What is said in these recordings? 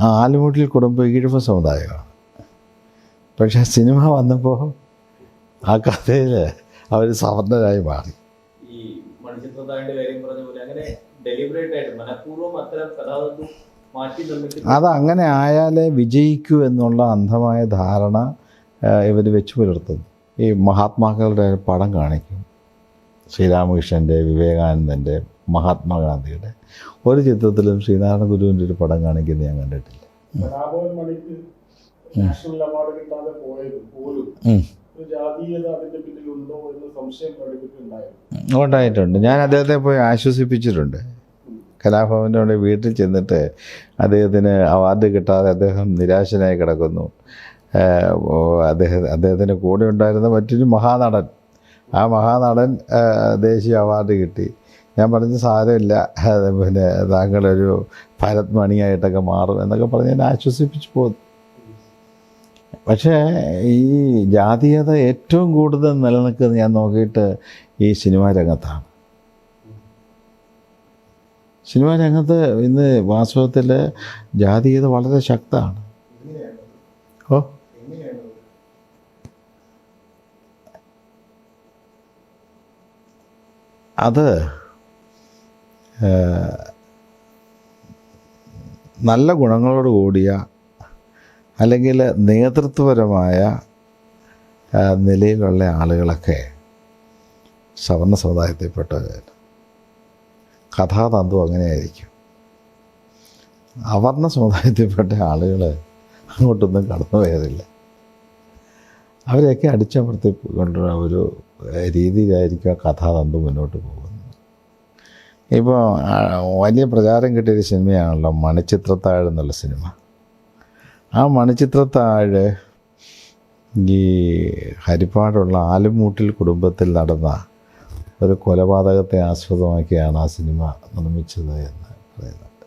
ആലുമൂട്ടിൽ കുടുംബം ഈഴവ സമുദായമാണ്. പക്ഷേ സിനിമ വന്നപ്പോൾ ആ കഥയിൽ അവർ സവർണരായി മാറി. ഈ മണിച്ചിത്രത്താഴിന്റെ കാര്യം പറഞ്ഞ പോലെ അങ്ങനെ ഡെലിബറേറ്റ് ആയിട്ട് മനഃപൂർവ്വം അത്തരം കഥാതന്തു മാറ്റി നിർമ്മിക്കുന്നു. അത് അങ്ങനെ ആയാലേ വിജയിക്കൂ എന്നുള്ള അന്ധമായ ധാരണ ഇവർ വെച്ച് പുലർത്തുന്നു. ഈ മഹാത്മാക്കളുടെ പടം കാണിക്കും, ശ്രീരാമകൃഷ്ണൻ്റെ, വിവേകാനന്ദൻ്റെ, മഹാത്മാഗാന്ധിയുടെ. ഒരു ചിത്രത്തിലും ശ്രീനാരായണ ഗുരുവിൻ്റെ ഒരു പടം കാണിക്കുന്നത് ഞാൻ കണ്ടിട്ടില്ല. നാഷണൽ അവാർഡ് കിട്ടാതെ പോയത് പോലും ജാതീയത അതിന്റെ പിന്നിലുണ്ടോ എന്ന് സംശയം പ്രകടിപ്പിക്കുന്നുണ്ടായിരുന്നു. ഉണ്ടായിട്ടുണ്ട്. ഞാൻ അദ്ദേഹത്തെ പോയി ആശ്വസിപ്പിച്ചിട്ടുണ്ട്. കലാഭവൻ്റെ അവിടെ വീട്ടിൽ ചെന്നിട്ട് അദ്ദേഹത്തിന് അവാർഡ് കിട്ടാതെ അദ്ദേഹം നിരാശനായി കിടക്കുന്നു. അദ്ദേഹത്തിൻ്റെ കൂടെ ഉണ്ടായിരുന്ന മറ്റൊരു മഹാനടൻ, ആ മഹാനടൻ ദേശീയ അവാർഡ് കിട്ടി. ഞാൻ പറഞ്ഞു സാരമില്ല, പിന്നെ താങ്കളൊരു ഭരത് മണിയായിട്ടൊക്കെ മാറും എന്നൊക്കെ പറഞ്ഞ് എന്നെ ആശ്വസിപ്പിച്ച് പോന്നു. പക്ഷേ ഈ ജാതീയത ഏറ്റവും കൂടുതൽ നിലനിൽക്കുന്നത് ഞാൻ നോക്കിയിട്ട് ഈ സിനിമാ രംഗത്താണ്. സിനിമാ രംഗത്ത് ഇന്ന് വാസ്തവത്തിൽ ജാതീയത വളരെ ശക്തമാണ്. ഓ അത് നല്ല ഗുണങ്ങളോട് കൂടിയ അല്ലെങ്കിൽ നേതൃത്വപരമായ നിലയിലുള്ള ആളുകളൊക്കെ സവർണ സമുദായത്തിൽപ്പെട്ടവർ. കഥാതന്തു അങ്ങനെയായിരിക്കും. അവർണ സമുദായത്തിൽപ്പെട്ട ആളുകൾ അങ്ങോട്ടൊന്നും കടന്നു പോയതില്ല. അവരെയൊക്കെ അടിച്ചമർത്തി കൊണ്ടുള്ള ഒരു രീതിയിലായിരിക്കും ആ കഥാതന്തു മുന്നോട്ട് പോകുന്നത്. ഇപ്പോൾ വലിയ പ്രചാരം കിട്ടിയൊരു സിനിമയാണല്ലോ മണിച്ചിത്രത്താഴ് എന്നുള്ള സിനിമ. ആ മണിച്ചിത്രത്താഴ് ഈ ഹരിപ്പാടുള്ള ആലുമൂട്ടിൽ കുടുംബത്തിൽ നടന്ന ഒരു കൊലപാതകത്തെ ആസ്പദമാക്കിയാണ് ആ സിനിമ നിർമ്മിച്ചത് എന്ന് പറയുന്നുണ്ട്.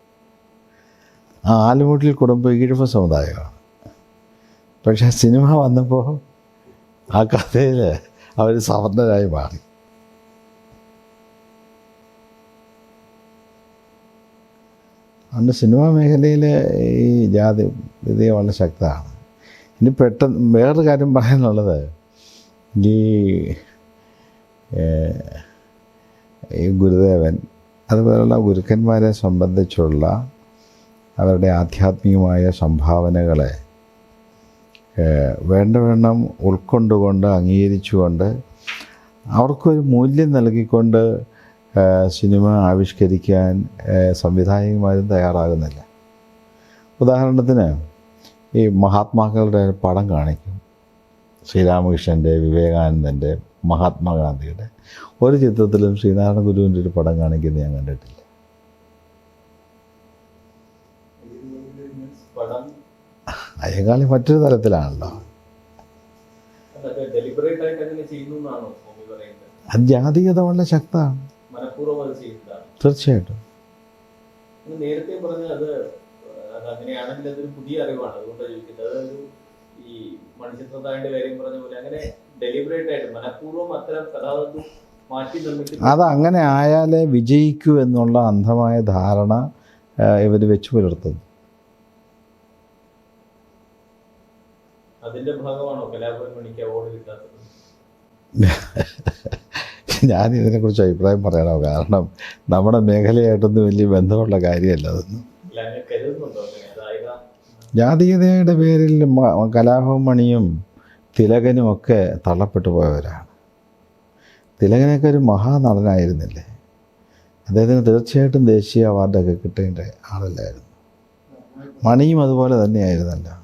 ആ ആലുമൂട്ടിൽ കുടുംബം ഈഴവ സമുദായമാണ്. പക്ഷേ സിനിമ വന്നപ്പോൾ ആ കഥയിൽ അവർ സവർണരായി മാറി. അതുകൊണ്ട് സിനിമാ മേഖലയിൽ ഈ ജാതി വിദ്യ വളരെ ശക്തമാണ്. ഇനി പെട്ടെന്ന് വേറൊരു കാര്യം പറയാനുള്ളത്, ഈ ഗുരുദേവൻ അതുപോലുള്ള ഗുരുക്കന്മാരെ സംബന്ധിച്ചുള്ള അവരുടെ ആധ്യാത്മികമായ സംഭാവനകളെ വേണ്ടവണ്ണം ഉൾക്കൊണ്ടുകൊണ്ട് അംഗീകരിച്ചുകൊണ്ട് അവർക്കൊരു മൂല്യം നൽകിക്കൊണ്ട് സിനിമ ആവിഷ്കരിക്കാൻ സംവിധായകന്മാരും തയ്യാറാകുന്നില്ല. ഉദാഹരണത്തിന് ഈ മഹാത്മാക്കളുടെ പടം കാണിക്കും, ശ്രീരാമകൃഷ്ണൻ്റെ, വിവേകാനന്ദൻ്റെ, മഹാത്മാഗാന്ധിയുടെ. ഒരു ചിത്രത്തിലും ശ്രീനാരായണ ഗുരുവിൻ്റെ ഒരു പടം കാണിക്കുന്നത് ഞാൻ കണ്ടിട്ടില്ല. അയ്യങ്കാളി മറ്റൊരു തലത്തിലാണല്ലോ. അത് ജാതീയത വളരെ ശക്തമാണ്. തീർച്ചയായിട്ടും. നേരത്തെ പറഞ്ഞ അത് അങ്ങനെയാണെങ്കിൽ അതൊരു പുതിയ അറിവാണ്. അതുകൊണ്ടാണ് ചോദിക്കുന്നത്. അതൊരു ഈ മണിച്ചിത്രത്താഴിന്റെ കാര്യം പറഞ്ഞ പോലെ അങ്ങനെ ഡെലിബറേറ്റ് ആയിട്ട് മനഃപൂർവ്വം അത്തരം കഥാതന്തു മാറ്റി നിർമ്മിക്കുന്നു. അത് അങ്ങനെ ആയാലേ വിജയിക്കൂ എന്നുള്ള അന്ധമായ ധാരണ ഇവർ വെച്ച് പുലർത്തുന്നു. അതിന്റെ ഭാഗമാണോ കലാഭവൻ മണിക്ക് അവാർഡ് കിട്ടാത്തത്? ഞാൻ ഇതിനെക്കുറിച്ച് അഭിപ്രായം പറയണോ? കാരണം നമ്മുടെ മേഖലയായിട്ടൊന്നും വലിയ ബന്ധമുള്ള കാര്യമല്ല അതൊന്നും. ജാതീയതയുടെ പേരിൽ കലാഭവൻ മണിയും തിലകനും ഒക്കെ തള്ളപ്പെട്ടു പോയവരാണ്. തിലകനൊക്കെ ഒരു മഹാനടനായിരുന്നില്ലേ? അദ്ദേഹത്തിന് തീർച്ചയായിട്ടും ദേശീയ അവാർഡൊക്കെ കിട്ടേണ്ട ആളല്ലായിരുന്നു. മണിയും അതുപോലെ തന്നെയായിരുന്നല്ലോ.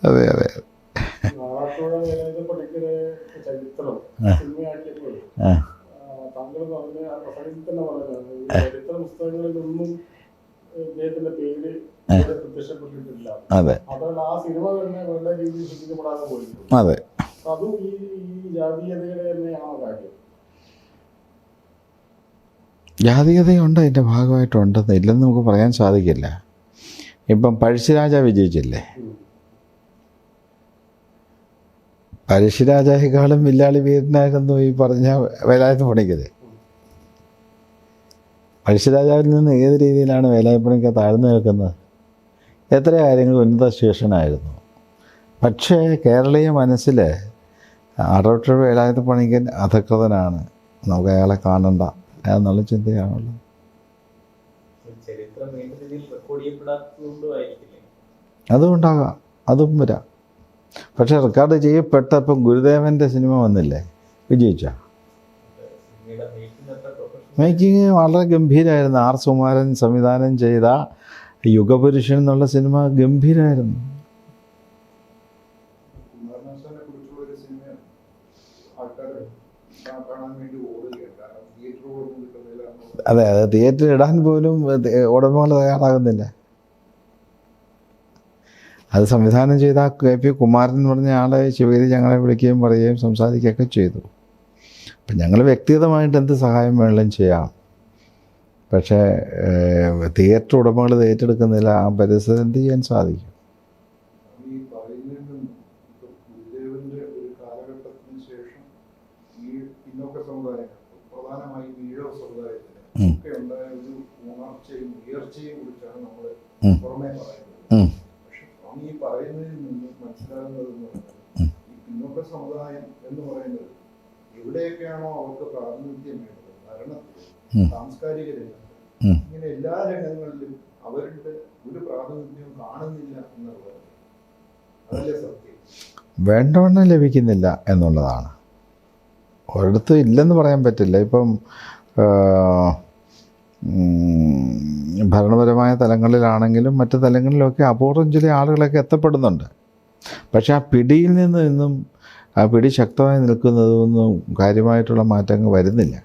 അതെ അതെ. അതെ അതെ. ജാതീയതയുണ്ട്, അതിൻ്റെ ഭാഗമായിട്ടുണ്ടെന്ന് ഇല്ലെന്ന് നമുക്ക് പറയാൻ സാധിക്കില്ല. ഇപ്പം പഴശ്ശിരാജ വിജയിച്ചില്ലേ, പഴശ്ശിരാജയെക്കാളും വില്ലാളി വീരനായിരുന്നു ഈ പറഞ്ഞ വേലായുധ പണിക്കര്. പഴശ്ശിരാജാവിൽ നിന്ന് ഏത് രീതിയിലാണ് വേലായുധ പണിക്കർ താഴ്ന്നു നിൽക്കുന്നത്? എത്ര കാര്യങ്ങൾ ഉന്നത ശേഷനായിരുന്നു. പക്ഷേ കേരളീയ മനസ്സിൽ അടവട്ട വേലായുധ പണിക്കൻ അധകൃതനാണ്, നമുക്ക് അയാളെ കാണണ്ട എന്നുള്ള ചിന്തയാണുള്ളത്. ചരിത്രം വേണ്ട രീതിയിൽ റെക്കോർഡ് ചെയ്യപ്പെടാത്തതുകൊണ്ടും ആയിരിക്കില്ലേ? അതുകൊണ്ടാകാം, അതും വരാം. പക്ഷേ റെക്കോർഡ് ചെയ്യപ്പെട്ടപ്പം ഗുരുദേവൻ്റെ സിനിമ വന്നില്ലേ, വിജയിച്ച സിനിമയുടെ മേക്കിംഗ് അത്ര പ്രൊഫഷണൽ മേക്കിങ് വളരെ ഗംഭീരമായിരുന്നു. ആർ സുകുമാരൻ സംവിധാനം ചെയ്ത യുഗപുരുഷൻ എന്നുള്ള സിനിമ ഗംഭീരമായിരുന്നു. കുമാരനാശാനെ കുറിച്ചുള്ള ഒരു സിനിമ ആൾക്കാർ കാണാൻ വേണ്ടി ഓടുകയാണ്. കാരണം തിയേറ്ററുകളൊന്നും കിട്ടുന്നില്ല. അതെ, അത് തിയേറ്ററിൽ ഇടാൻ പോലും ഉടമകൾ തയ്യാറാകുന്നില്ല. അത് സംവിധാനം ചെയ്ത KP കുമാരൻ എന്ന് പറഞ്ഞ ആളെ ശിവഗിരി ഞങ്ങളെ വിളിക്കുകയും പറയുകയും സംസാരിക്കുകയൊക്കെ ചെയ്തു. അപ്പം ഞങ്ങൾ വ്യക്തിഗതമായിട്ട് എന്ത് സഹായം വേണമെങ്കിലും ചെയ്യാം. പക്ഷേ തിയേറ്റർ ഉടമകൾ ഇത് ഏറ്റെടുക്കുന്നില്ല. ആ പരിസ്ഥിതി എന്ത് ചെയ്യാൻ സാധിക്കും? ഈ പറയുന്നതിനും ഗുരുദേവന്റെ ഒരു കാലഘട്ടത്തിന് ശേഷം ഈ പിന്നോക്ക സമുദായങ്ങൾ, പ്രധാനമായും ഈഴവ സമുദായത്തിന് ഒക്കെ ഉണ്ടായ ഒരു ഉണർച്ചയും ഉയർച്ചയും കുറിച്ചാണ് നമ്മൾ പുറമേ പറയുന്നത്. പക്ഷെ സ്വാമി ഈ പറയുന്നതിൽ നിന്ന് മനസ്സിലാകുന്നത് എന്ന് പറയുന്നത് ഈ പിന്നോക്ക സമുദായം എന്ന് പറയുന്നത് എവിടെയൊക്കെയാണോ അവർക്ക് പ്രാതിനിധ്യം വേണ്ടത്, ഭരണത്തിൽ, സാംസ്കാരിക രംഗത്ത്, ഇങ്ങനെ എല്ലാ രംഗങ്ങളിലും അവരുടെ ഒരു പ്രാതിനിധ്യം കാണുന്നില്ല എന്നുള്ളത് അതല്ലേ സത്യം? വേണ്ടവണ്ണം ലഭിക്കുന്നില്ല എന്നുള്ളതാണ്. ഒരിടത്തും ഇല്ലെന്ന് പറയാൻ പറ്റില്ല. ഇപ്പം ഭരണപരമായ തലങ്ങളിലാണെങ്കിലും മറ്റു തലങ്ങളിലൊക്കെ അപൂർവം ചില ആളുകളൊക്കെ എത്തപ്പെടുന്നുണ്ട്. പക്ഷേ ആ പിടിയിൽ നിന്നും ആ പിടി ശക്തമായി നിൽക്കുന്നതൊന്നും കാര്യമായിട്ടുള്ള മാറ്റങ്ങൾ വരുന്നില്ല.